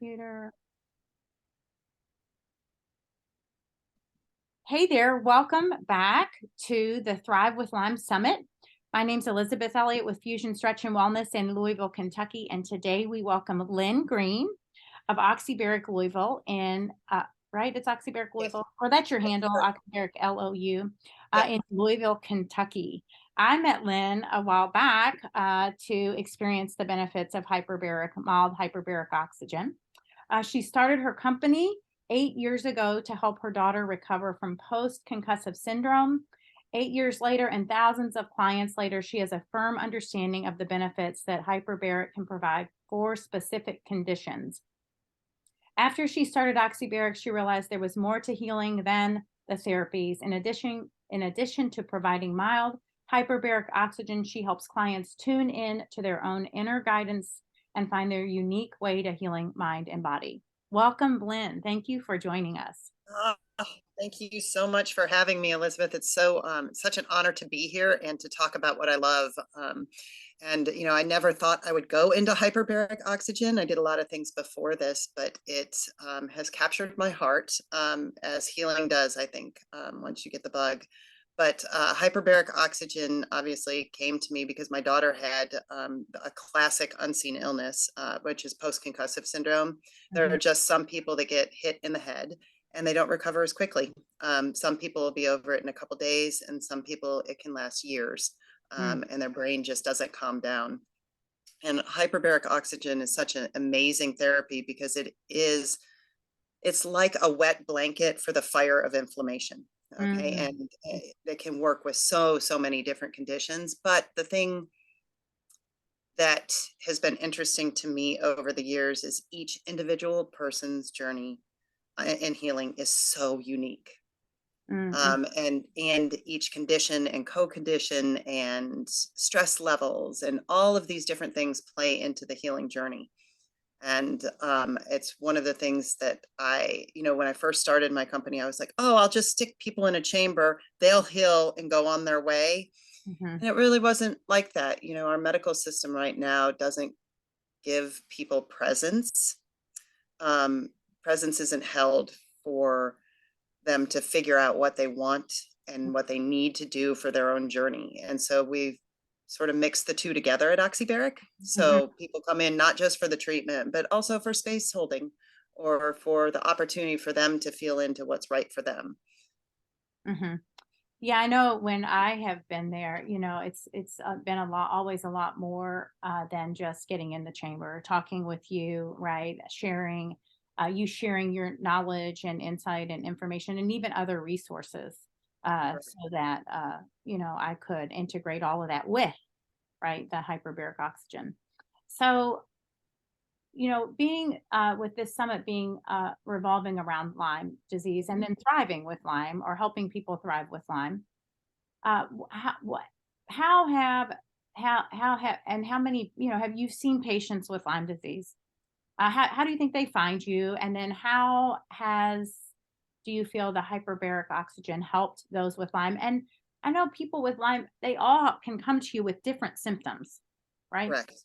Computer. Hey there, welcome back to the Thrive with Lyme Summit. My name's Elizabeth Elliott with Fusion Stretch and Wellness in Louisville, Kentucky, and today we welcome Lynn Green of Oxybaric Louisville right? It's Oxybaric Louisville, or that's your handle, Oxybaric LOU, in Louisville, Kentucky. I met Lynn a while back to experience the benefits of mild hyperbaric oxygen. She started her company 8 years ago to help her daughter recover from post-concussive syndrome. 8 years later and thousands of clients later, she has a firm understanding of the benefits that hyperbaric can provide for specific conditions. After she started Oxybaric, she realized there was more to healing than the therapies. In addition to providing mild hyperbaric oxygen, she helps clients tune in to their own inner guidance and find their unique way to healing mind and body. Welcome, Lynn. Thank you for joining us. Oh, thank you so much for having me, Elizabeth. It's such an honor to be here and to talk about what I love. I never thought I would go into hyperbaric oxygen. I did a lot of things before this, but it has captured my heart, as healing does, I think, once you get the bug. But hyperbaric oxygen obviously came to me because my daughter had a classic unseen illness, which is post-concussive syndrome. There are just some people that get hit in the head and they don't recover as quickly. Some people will be over it in a couple of days, and some people it can last years, and their brain just doesn't calm down. And hyperbaric oxygen is such an amazing therapy because it's like a wet blanket for the fire of inflammation. Okay. And it can work with so many different conditions. But the thing that has been interesting to me over the years is each individual person's journey and healing is so unique. And each condition and co-condition and stress levels and all of these different things play into the healing journey. And it's one of the things that when I first started my company, I was like, oh, I'll just stick people in a chamber, they'll heal and go on their way. And it really wasn't like that. Our medical system right now doesn't give people presence. Presence isn't held for them to figure out what they want and what they need to do for their own journey. And so we've sort of mixed the two together at Oxybaric. So people come in not just for the treatment, but also for space holding or for the opportunity for them to feel into what's right for them. Yeah, I know when I have been there, it's been always a lot more than just getting in the chamber, talking with you, right? Sharing your knowledge and insight and information and even other resources so that, I could integrate all of that with, right, the hyperbaric oxygen. So, being with this summit being revolving around Lyme disease and then thriving with Lyme or helping people thrive with Lyme, how many, have you seen patients with Lyme disease? How do you think they find you? And then do you feel the hyperbaric oxygen helped those with Lyme? And I know people with Lyme, they all can come to you with different symptoms, right? Correct.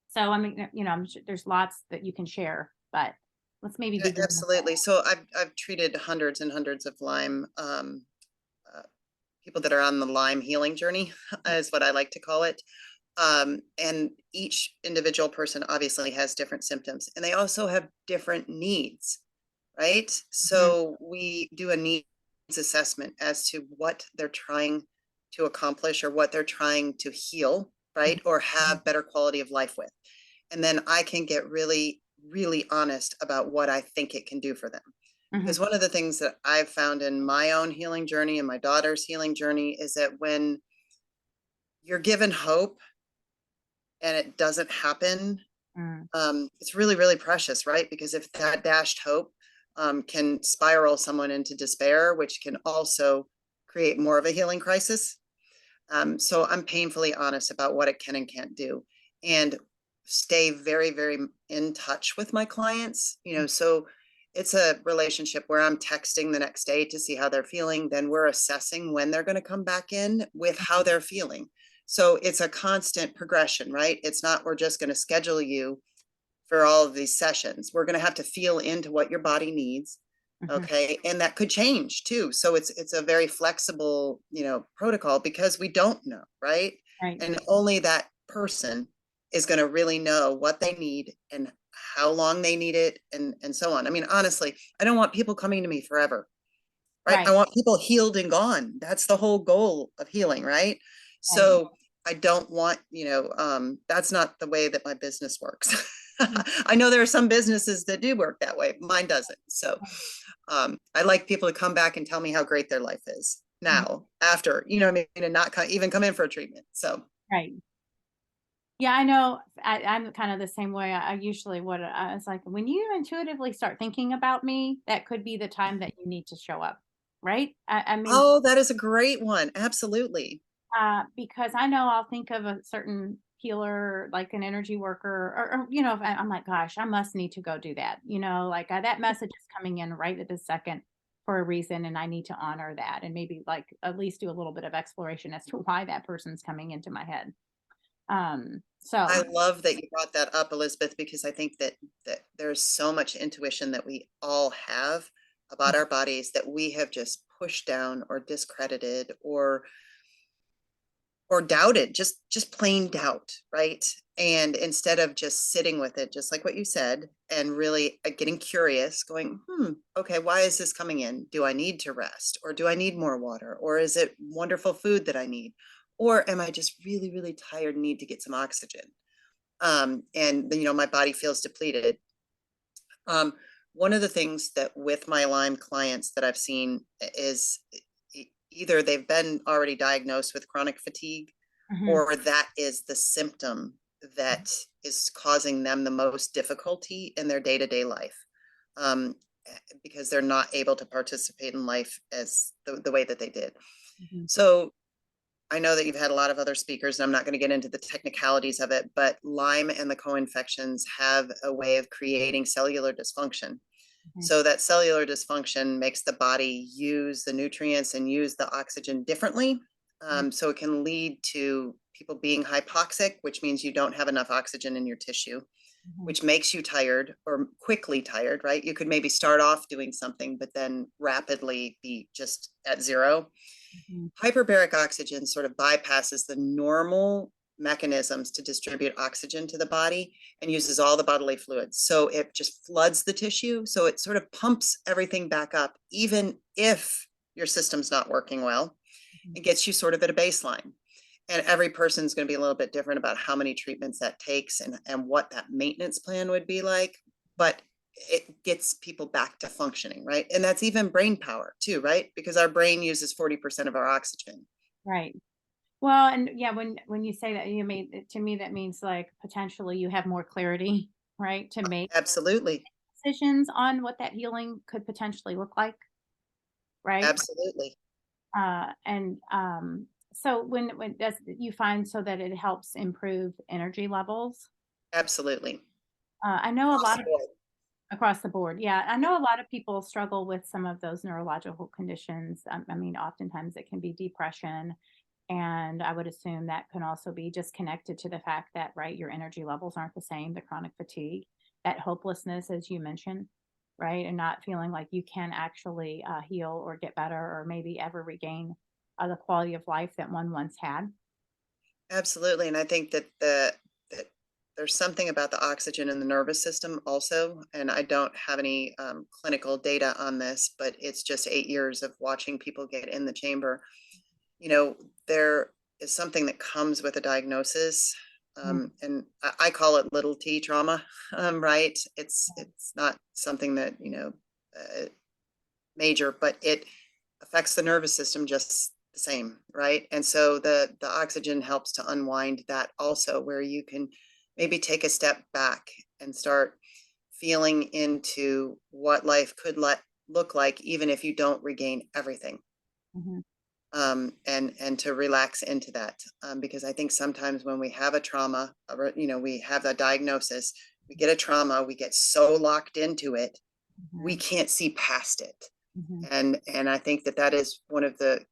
So, I mean, I'm sure there's lots that you can share, but let's maybe begin. Absolutely. So I've treated hundreds and hundreds of Lyme, people that are on the Lyme healing journey is what I like to call it. And each individual person obviously has different symptoms, and they also have different needs, right? So we do a needs assessment as to what they're trying to accomplish or what they're trying to heal, right? Or have better quality of life with. And then I can get really, really honest about what I think it can do for them. Because one of the things that I've found in my own healing journey and my daughter's healing journey is that when you're given hope and it doesn't happen, it's really, really precious, right? Because if that dashed hope can spiral someone into despair, which can also create more of a healing crisis. So I'm painfully honest about what it can and can't do, and stay very, very in touch with my clients. So it's a relationship where I'm texting the next day to see how they're feeling. Then we're assessing when they're going to come back in with how they're feeling. So it's a constant progression, right? It's not, we're just going to schedule you for all of these sessions. We're going to have to feel into what your body needs. Okay. And that could change too. So it's a very flexible, protocol because we don't know, right? Right. And only that person is going to really know what they need and how long they need it and so on. I mean, honestly, I don't want people coming to me forever, right? Right. I want people healed and gone. That's the whole goal of healing, right? Right. So I don't want, that's not the way that my business works. I know there are some businesses that do work that way. Mine doesn't. So I like people to come back and tell me how great their life is now, after, what I mean, and not even come in for a treatment. So Right. Yeah, I know. I'm kind of the same way. I usually I was like, when you intuitively start thinking about me, that could be the time that you need to show up, right? I mean, oh, that is a great one. Absolutely. because I know I'll think of a certain healer, like an energy worker, or if I'm like, gosh, I must need to go do that. Like that message is coming in right at this second for a reason, and I need to honor that, and maybe like at least do a little bit of exploration as to why that person's coming into my head. So I love that you brought that up, Elizabeth, because I think that there's so much intuition that we all have about our bodies that we have just pushed down or discredited or doubted, just plain doubt, right? And instead of just sitting with it, just like what you said, and really getting curious, going, okay, why is this coming in? Do I need to rest? Or do I need more water? Or is it wonderful food that I need? Or am I just really, really tired and need to get some oxygen? And my body feels depleted. One of the things that with my Lyme clients that I've seen is either they've been already diagnosed with chronic fatigue, mhm, or that is the symptom that is causing them the most difficulty in their day-to-day life, um, because they're not able to participate in life as the way that they did. mhm, So I know that you've had a lot of other speakers, and I'm not going to get into the technicalities of it, but Lyme and the co-infections have a way of creating cellular dysfunction. mhm, So that cellular dysfunction makes the body use the nutrients and use the oxygen differently. mhm, So it can lead to people being hypoxic, which means you don't have enough oxygen in your tissue, mhm, which makes you tired or quickly tired, right? You could maybe start off doing something, but then rapidly be just at zero. mhm, Hyperbaric oxygen sort of bypasses the normal mechanisms to distribute oxygen to the body and uses all the bodily fluids. So it just floods the tissue. So it sort of pumps everything back up, even if your system's not working well. mhm. It gets you sort of at a baseline. And every person's going to be a little bit different about how many treatments that takes and what that maintenance plan would be like. But it gets people back to functioning, right? And that's even brain power too, right? Because our brain uses 40% of our oxygen. Right. Well, and yeah, when you say that, you mean to me that means like potentially you have more clarity, right, to make Absolutely. decisions on what that healing could potentially look like, right? Absolutely. And so when does you find so that it helps improve energy levels? Absolutely. I know a Across lot the of board. across the board. Yeah, I know a lot of people struggle with some of those neurological conditions. I mean, oftentimes it can be depression. And I would assume that can also be just connected to the fact that, right, your energy levels aren't the same, the chronic fatigue, that hopelessness, as you mentioned, right, and not feeling like you can actually heal or get better or maybe ever regain the quality of life that one once had. Absolutely. And I think that there's something about the oxygen in the nervous system also. And I don't have any clinical data on this, but it's just 8 years of watching people get in the chamber. There is something that comes with a diagnosis. Mhm, And I call it little t trauma, right? It's not something that, major, but it affects the nervous system just the same, right? And so the oxygen helps to unwind that also, where you can maybe take a step back and start feeling into what life could look like, even if you don't regain everything. mhm, And to relax into that, because I think sometimes when we have a trauma, or we have that diagnosis, we get a trauma, we get so locked into it, we mhm, can't see past it. mhm, And I think that is one of the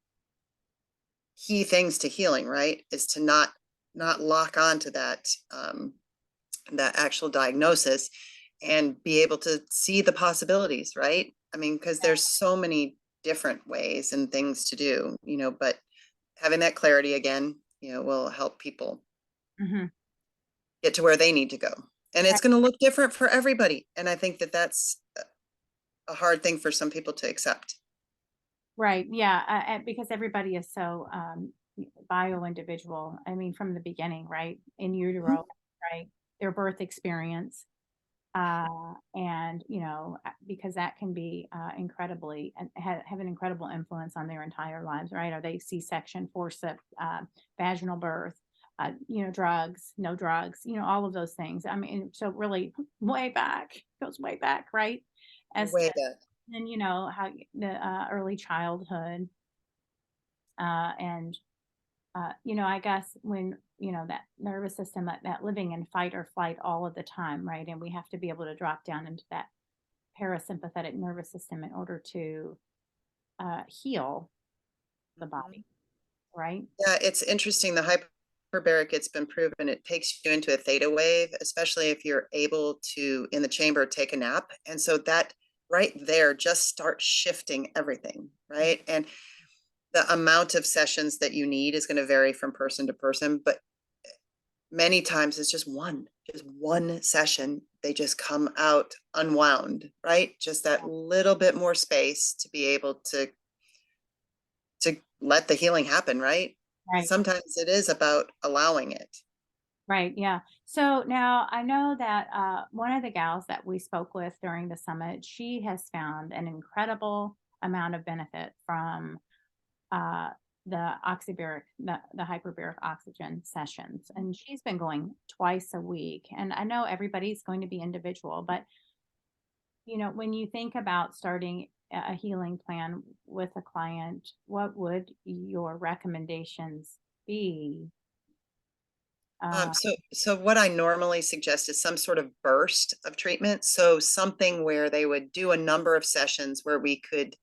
key things to healing, right? Is to not lock onto that, that actual diagnosis and be able to see the possibilities, right? I mean, because there's so many different ways and things to do, but having that clarity again, will help people Mhm. get to where they need to go. And it's Right. going to look different for everybody. And I think that that's a hard thing for some people to accept. Right. Yeah. Because everybody is so bio individual. I mean, from the beginning, right? In Mhm. utero, right? Their birth experience. And, because that can be incredibly and have an incredible influence on their entire lives, right? Are they C-section, forceps, vaginal birth, drugs, no drugs, all of those things. I mean, so really way back, goes way back, right? As Way back. and how the early childhood and I guess when that nervous system, that living in fight or flight all of the time, right? And we have to be able to drop down into that parasympathetic nervous system in order to heal the Mhm. body, right? Yeah, it's interesting. The hyperbaric, it's been proven it takes you into a theta wave, especially if you're able to, in the chamber, take a nap. And so that right there just starts shifting everything, right? And the amount of sessions that you need is going to vary from person to person, but many times it's just one session. They just come out unwound, right? Just that little bit more space to be able to let the healing happen, right? Right. Sometimes it is about allowing it. Right. Yeah. So now I know that one of the gals that we spoke with during the summit, she has found an incredible amount of benefit from uh, the oxybaric, the hyperbaric oxygen sessions. And she's been going twice a week. And I know everybody's going to be individual, but when you think about starting a healing plan with a client, what would your recommendations be? Uh, So what I normally suggest is some sort of burst of treatment. So something where they would do a number of sessions where we could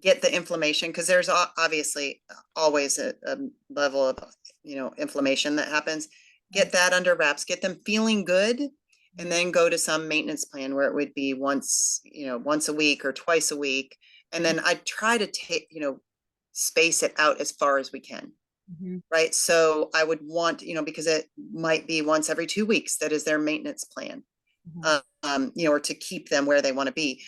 get the inflammation, because there's obviously always a level of inflammation that happens. Get that under wraps, get them feeling good, and then go to some maintenance plan where it would be once a week or twice a week. And then I try to take, space it out as far as we can. mhm, Right. So I would want, because it might be once every 2 weeks, that is their maintenance plan, mhm, or to keep them where they want to be.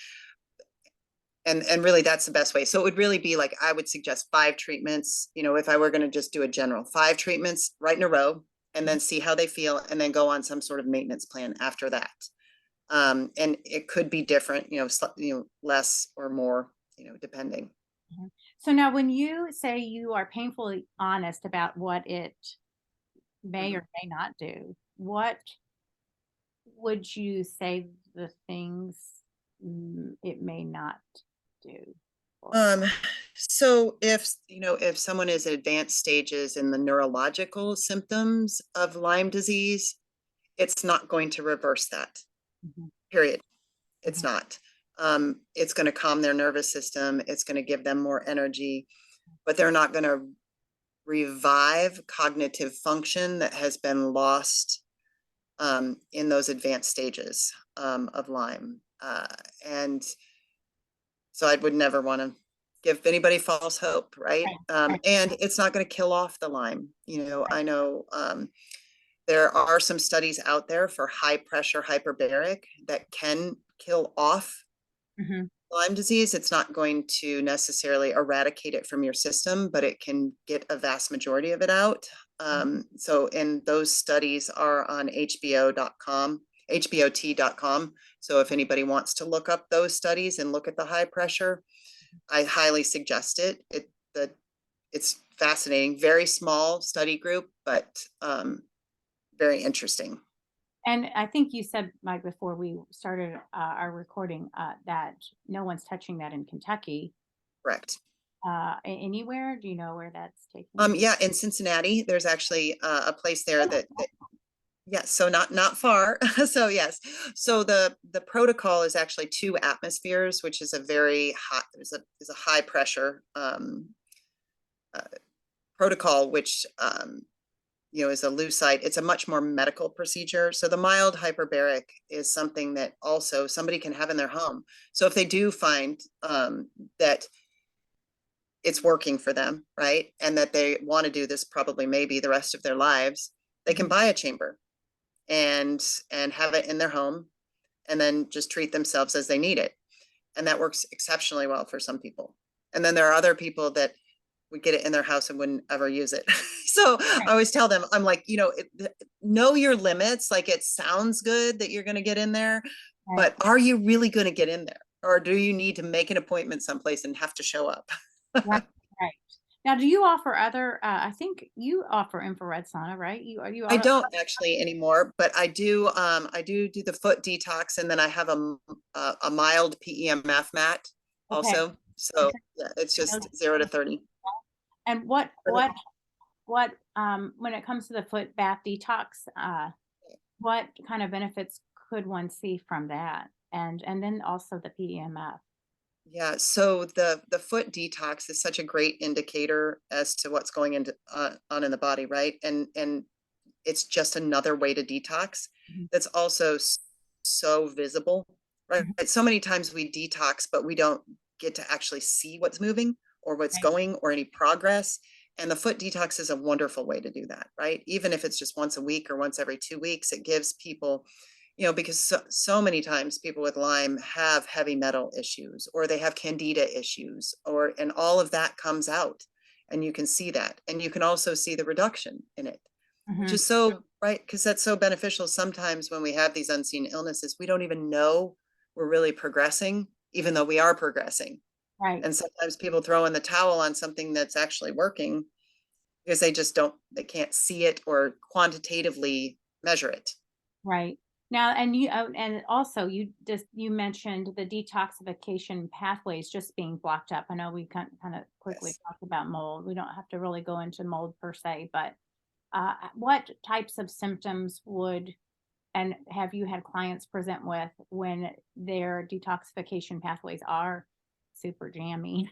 And really that's the best way. So it would really be like, I would suggest 5 treatments, if I were going to just do a general 5 treatments right in a row, and then see how they feel, and then go on some sort of maintenance plan after that. And it could be different, less or more, depending. mhm. So now when you say you are painfully honest about what it may Mhm. or may not do, what would you say the things it may not do? Or Um, so if someone is at advanced stages in the neurological symptoms of Lyme disease, it's not going to reverse that, mhm, period. It's mhm, not. It's going to calm their nervous system. It's going to give them more energy, but they're not going to revive cognitive function that has been lost in those advanced stages of Lyme. And so I would never want to give anybody false hope, right? right, right, And it's not going to kill off the Lyme. I know there are some studies out there for high pressure hyperbaric that can kill off mhm, Lyme disease. It's not going to necessarily eradicate it from your system, but it can get a vast majority of it out. And those studies are on hbot.com. So if anybody wants to look up those studies and look at the high pressure, I highly suggest it. It's fascinating. Very small study group, but very interesting. And I think you said, Mike, before we started our recording, that no one's touching that in Kentucky. Correct. Anywhere? Do you know where that's taking? Yeah, in Cincinnati, there's actually a place there that yes, so not far. So yes, so the protocol is actually 2 atmospheres, which is a very hot. There's a high pressure uh, protocol, which is a lucite. It's a much more medical procedure. So the mild hyperbaric is something that also somebody can have in their home. So if they do find that it's working for them, right, and that they want to do this probably maybe the rest of their lives, they can buy a chamber and have it in their home and then just treat themselves as they need it. And that works exceptionally well for some people. And then there are other people that would get it in their house and wouldn't ever use it. So I Right. always tell them, I'm like, know your limits. Like, it sounds good that you're going to get in there, Right. but are you really going to get in there? Or do you need to make an appointment someplace and have to show up? Right. Right. Now, do you offer other, I think you offer infrared sauna, right? You I are, don't actually anymore, but I do the foot detox, and then I have a mild PEMF mat okay. also. So Okay. yeah, it's I know just that- 0 to 30. And when it comes to the foot bath detox, what kind of benefits could one see from that? And then also the PEMF. Yeah, so the foot detox is such a great indicator as to what's going into on in the body, right? And it's just another way to detox Mhm. that's also so visible, right? Mhm. So many times we detox, but we don't get to actually see what's moving or what's Right. going or any progress. And the foot detox is a wonderful way to do that, right? Even if it's just once a week or once every 2 weeks, it gives people, because so many times people with Lyme have heavy metal issues or they have candida issues, and all of that comes out, and you can see that. And you can also see the reduction in it, which Mhm. is so right, because that's so beneficial. Sometimes when we have these unseen illnesses, we don't even know we're really progressing, even though we are progressing. Right. And sometimes people throw in the towel on something that's actually working because they can't see it or quantitatively measure it. Right. Now, and also you mentioned the detoxification pathways just being blocked up. I know we kind of quickly Yes. talked about mold. We don't have to really go into mold per se, but what types of symptoms would and have you had clients present with when their detoxification pathways are super jammy?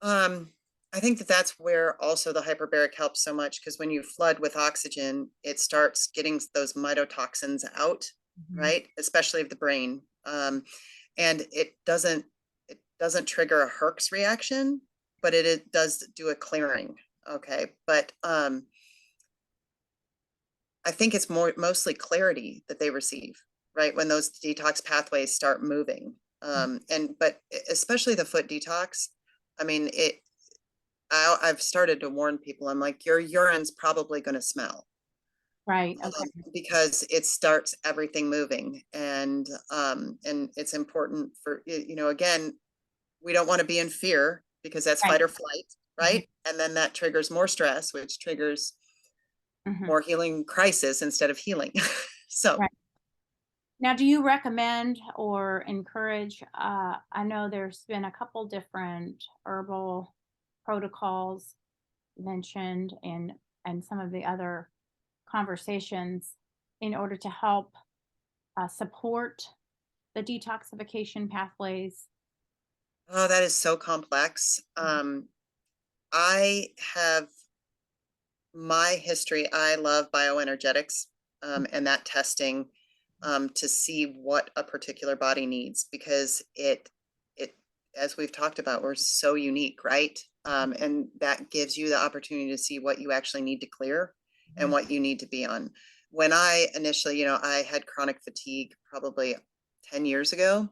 Um, I think that that's where also the hyperbaric helps so much, because when you flood with oxygen, it starts getting those mycotoxins out, Mhm. right? Especially of the brain. And it doesn't trigger a Herx reaction, but it does do a clearing. Okay. But I think it's mostly clarity that they receive, right? When those detox pathways start moving. But especially the foot detox. I mean, I've started to warn people. I'm like, your urine's probably going to smell, Right. Okay. because it starts everything moving, and it's important for again, we don't want to be in fear, because that's Right. fight or flight, Mhm. right? And then that triggers more stress, which triggers Mhm. more healing crisis instead of healing. So Right. Now, do you recommend or encourage? I know there's been a couple different herbal protocols mentioned in and some of the other conversations in order to help support the detoxification pathways. oh, that is so complex. I have my history. I love bioenergetics, and that testing, to see what a particular body needs, because it as we've talked about, we're so unique, right? And that gives you the opportunity to see what you actually need to clear and Mhm. what you need to be on. When I initially, I had chronic fatigue probably 10 years ago,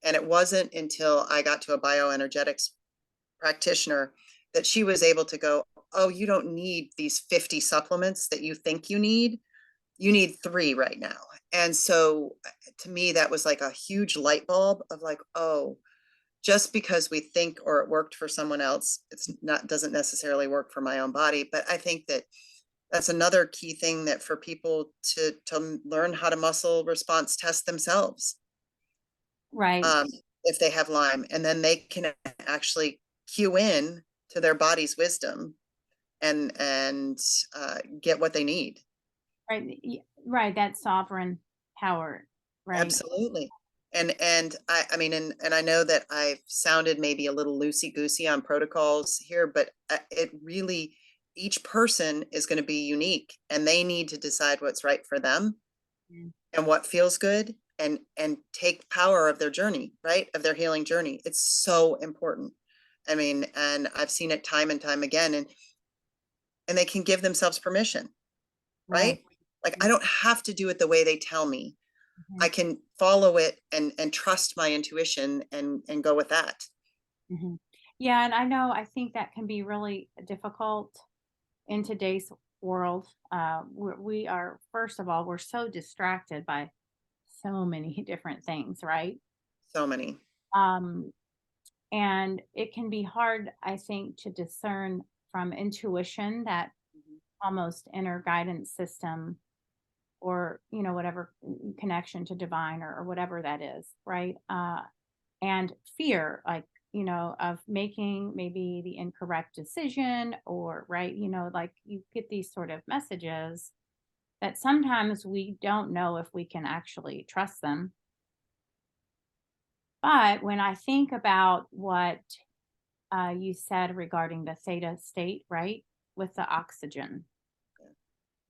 and it wasn't until I got to a bioenergetics practitioner that she was able to go, oh, you don't need these 50 supplements that you think you need. You need 3 right now. And so to me, that was like a huge light bulb of like, oh, just because we think or it worked for someone else, it's not doesn't necessarily work for my own body. But I think that that's another key thing, that for people to learn how to muscle response test themselves, Right. um, if they have Lyme, and then they can actually cue in to their body's wisdom and get what they need. Right. Right. That sovereign power. Right. Absolutely. And I mean, and I know that I've sounded maybe a little loosey goosey on protocols here, but it really each person is going to be unique and they need to decide what's right for them Mm. and what feels good and take power of their journey, right? Of their healing journey. It's so important. I mean, and I've seen it time and time again, and they can give themselves permission, Right. right? Like I don't have to do it the way they tell me. Mhm. I can follow it and trust my intuition and go with that. Mhm. Yeah, and I know I think that can be really difficult in today's world. We are, first of all, we're so distracted by so many different things, right? So many. Um, and it can be hard, I think, to discern from intuition, that Mhm. almost inner guidance system, or whatever connection to divine, or whatever that is, right? And fear, like, of making maybe the incorrect decision, or right, like you get these sort of messages that sometimes we don't know if we can actually trust them. But when I think about what you said regarding the theta state, right, with the oxygen, Yeah.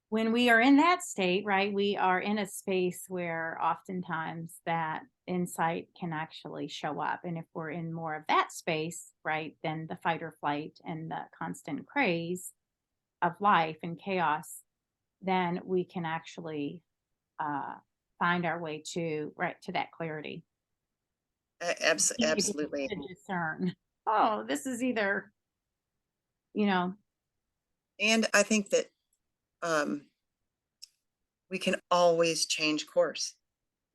when we are in that state, right, we are in a space where oftentimes that insight can actually show up. And if we're in more of that space, right, then the fight or flight and the constant craze of life and chaos, then we can actually uh, find our way to, right, to that clarity. Being able Absolutely. to discern, oh, this is either, you know, And I think that um, we can always change course,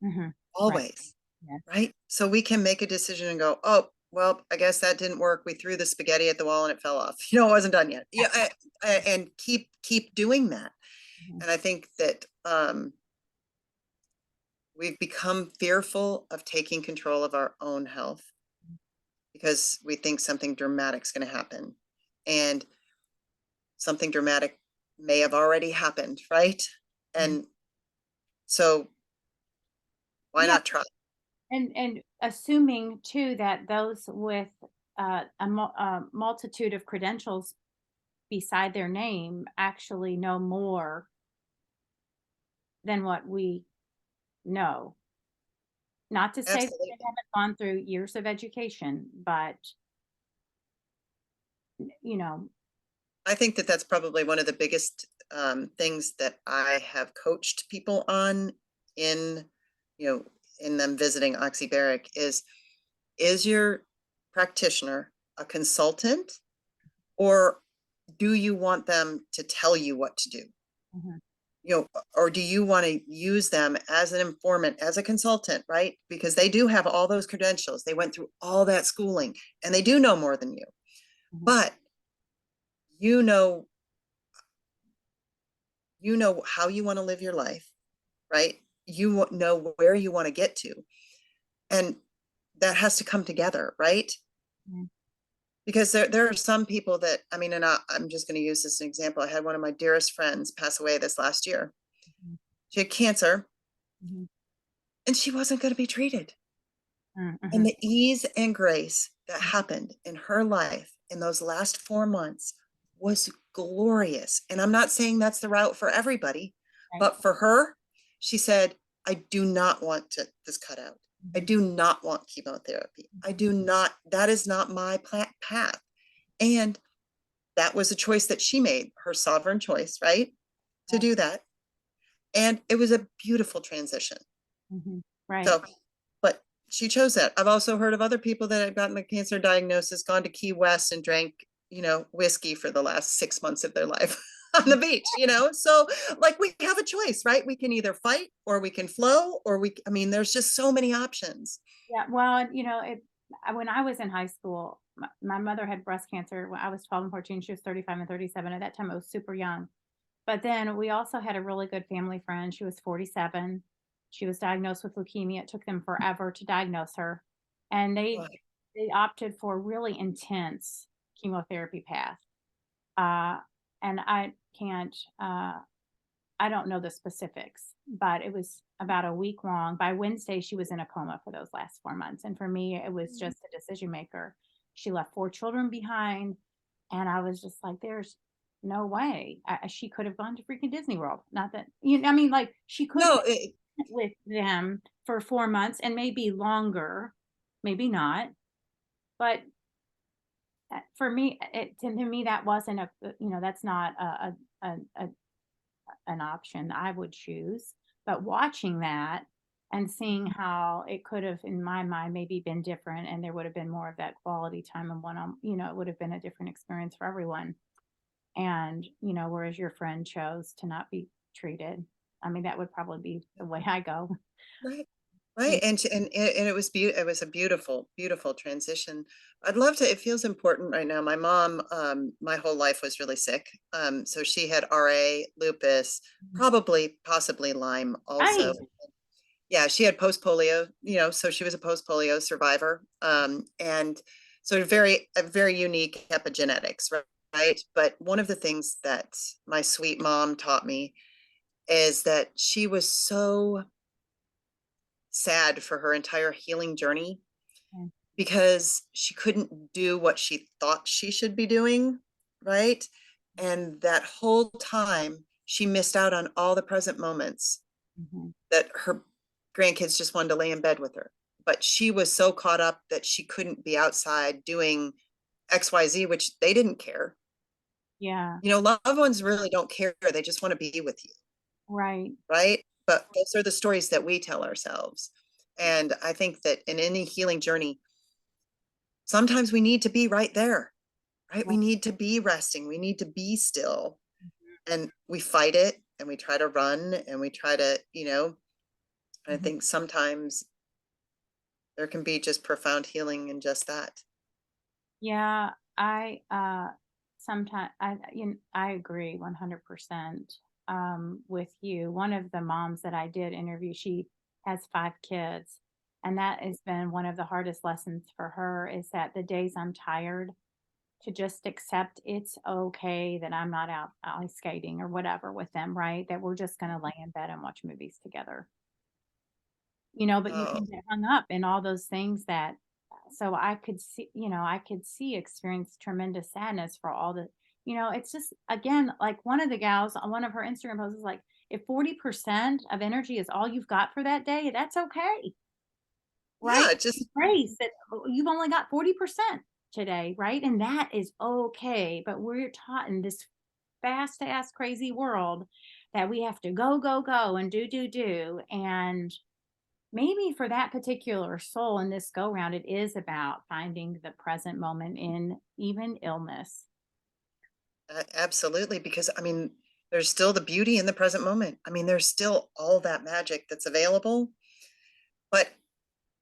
mhm, right, always, yes, right? So we can make a decision and go, oh, well, I guess that didn't work. We threw the spaghetti at the wall and it fell off. You know, it wasn't done yet. Yeah, and keep doing that. mhm, And I think that we've become fearful of taking control of our own health because we think something dramatic is going to happen, and something dramatic may have already happened, right? mhm. And so why Yeah, not try? and assuming too that those with a multitude of credentials beside their name actually know more than what we know. Not to say that they Absolutely. haven't gone through years of education, but you know, I think that that's probably one of the biggest things that I have coached people on in, you know, in them visiting Oxybaric is your practitioner a consultant, or do you want them to tell you what to do? mhm, You know, or do you want to use them as an informant, as a consultant, right? Because they do have all those credentials. They went through all that schooling and they do know more than you. mhm, But you know, you know how you want to live your life, right? You know where you want to get to. And that has to come together, right? mhm, Because there are some people that, I mean, and I'm just going to use this as an example. I had one of my dearest friends pass away this last year. mhm, She had cancer mhm, and she wasn't going to be treated. mhm, And mhm, the ease and grace that happened in her life in those last 4 months was glorious. And I'm not saying that's the route for everybody, right, but for her, she said, I do not want this cut out. I mhm, do not want chemotherapy. I mhm, do not, that is not my path. And that was a choice that she made, her sovereign choice, right? To right, do that. And it was a beautiful transition. mhm, right, So, but she chose that. I've also heard of other people that had gotten a cancer diagnosis, gone to Key West and drank, you know, whiskey for the last 6 months of their life on the beach, you know? So, like, we have a choice, right? We can either fight or we can flow, or I mean, there's just so many options. yeah. Well, and, when I was in high school, my mother had breast cancer when I was 12 and 14. She was 35 and 37. At that time, I was super young. But then we also had a really good family friend. She was 47. She was diagnosed with leukemia. It took them forever to diagnose her. And Right. they opted for a really intense chemotherapy path. Uh, and I don't know the specifics, but it was about a week long. By Wednesday, she was in a coma for those last 4 months. And for me, it was Mhm. just a decision maker. She left 4 children behind. And I was just like, there's no way. She could have gone to freaking Disney World. Not that, I mean, like she could have No, been with them for 4 months and maybe longer, maybe not. But for me, to me, that wasn't that's not a an option I would choose. But watching that and seeing how it could have, in my mind, maybe been different, and there would have been more of that quality time and it would have been a different experience for everyone. And, whereas your friend chose to not be treated. I mean, that would probably be the way I go. right. You Right, and it was it was a beautiful, beautiful transition. I'd love to, it feels important right now. My mom, my whole life was really sick. So she had RA, lupus, probably possibly Lyme also. Right. Yeah, she had post polio, so she was a post polio survivor. And so a very unique epigenetics, right? But one of the things that my sweet mom taught me is that she was so sad for her entire healing journey Yeah. because she couldn't do what she thought she should be doing, right? And that whole time, she missed out on all the present moments Mhm. that her grandkids just wanted to lay in bed with her. But she was so caught up that she couldn't be outside doing XYZ, which they didn't care. Yeah. Loved ones really don't care. They just want to be with you, Right. right? But those are the stories that we tell ourselves. And I think that in any healing journey, sometimes we need to be right there, right? Yeah. We need to be resting. We need to be still. And we fight it and we try to run and we try to, I Mhm. think sometimes there can be just profound healing in just that. Yeah, sometimes I agree 100% with you. One of the moms that I did interview, she has 5 kids, and that has been one of the hardest lessons for her is that the days I'm tired, to just accept it's okay that I'm not out ice skating or whatever with them, right? That we're just gonna lay in bed and watch movies together. But you Oh, can get hung up in all those things that so I could see experience tremendous sadness for all the it's just again, like one of the gals on one of her Instagram posts is like, if 40% of energy is all you've got for that day, that's okay, right? yeah, just Embrace that you've only got 40% today, right? And that is okay. But we're taught in this fast ass crazy world that we have to go, go, go and do. And maybe for that particular soul in this go round, it is about finding the present moment in even illness. absolutely. Because I mean, there's still the beauty in the present moment. I mean, there's still all that magic that's available. But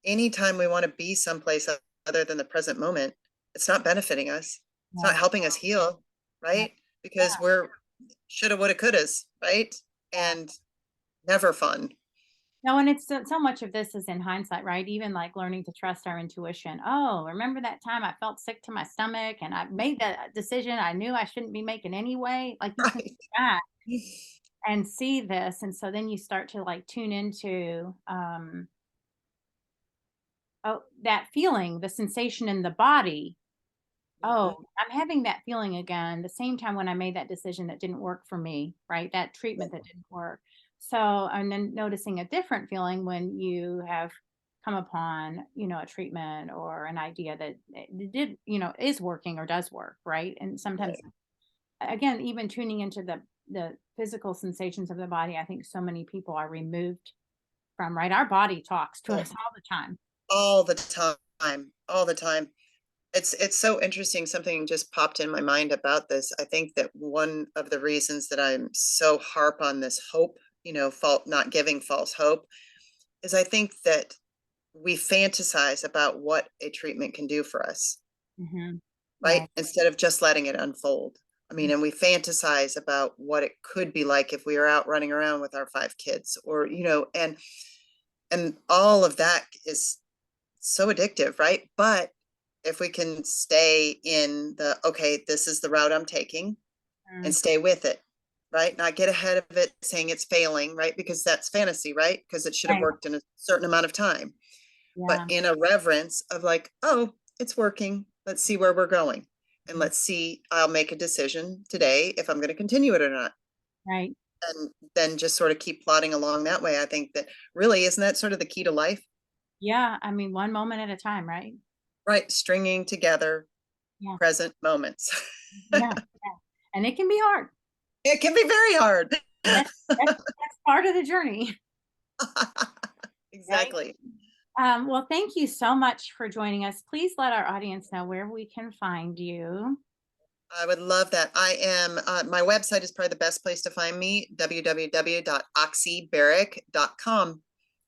anytime we want to be someplace other than the present moment, it's not benefiting us. It's not Yeah. helping us heal, Yeah. right? Because we're shoulda, woulda, couldas, right? And never fun. No, and it's so much of this is in hindsight, right? Even like learning to trust our intuition. Oh, remember that time I felt sick to my stomach and I made that decision I knew I shouldn't be making anyway? Like you can Right. go back and see this. And so then you start to like tune into that feeling, the sensation in the body. Oh, Mhm. I'm having that feeling again, the same time when I made that decision that didn't work for me, right? That treatment that didn't work. So, and then noticing a different feeling when you have come upon, a treatment or an idea that it did, is working or does work, right? And sometimes, Right. again, even tuning into the physical sensations of the body, I think so many people are removed from, right? Our body talks to Oh, us all the time. all the time, all the time. It's so interesting. Something just popped in my mind about this. I think that one of the reasons that I'm so harp on this hope, fault not giving false hope, is I think that we fantasize about what a treatment can do for us, Hmm. right? Right. Instead of just letting it unfold. I mean, and we fantasize about what it could be like if we were out running around with our 5 kids, or and all of that is so addictive, right? But if we can stay in the, okay, this is the route I'm taking, and Mm, stay with it, right? Not get ahead of it saying it's failing, right? Because that's fantasy, right? Because it should have right. worked in a certain amount of time. But Yeah. in a reverence of like, oh, it's working. Let's see where we're going. and let's see, I'll make a decision today if I'm going to continue it or not. Right. And then just sort of keep plodding along that way. I think that really, isn't that sort of the key to life? Yeah. I mean, one moment at a time, right? Right. Stringing together Yeah. present moments. Yeah. Yeah. And it can be hard. It can be very hard. That's part of the journey, right? Exactly. Well, thank you so much for joining us. Please let our audience know where we can find you. I would love that. My website is probably the best place to find me, www.oxybaric.com.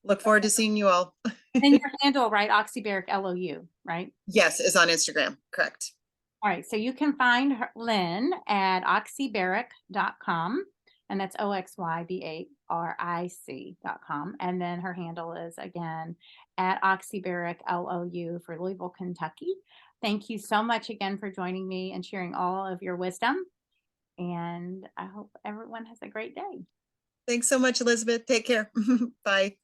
Look forward to seeing you all. And your handle, right? Oxybaric LOU, right? Yes, is on Instagram. Correct. All right. So you can find Lynn at oxybaric.com. And that's OXYBARIC.com. And then her handle is again at Oxybaric LOU for Louisville, Kentucky. Thank you so much again for joining me and sharing all of your wisdom. And I hope everyone has a great day. Thanks so much, Elizabeth. Take care. Bye.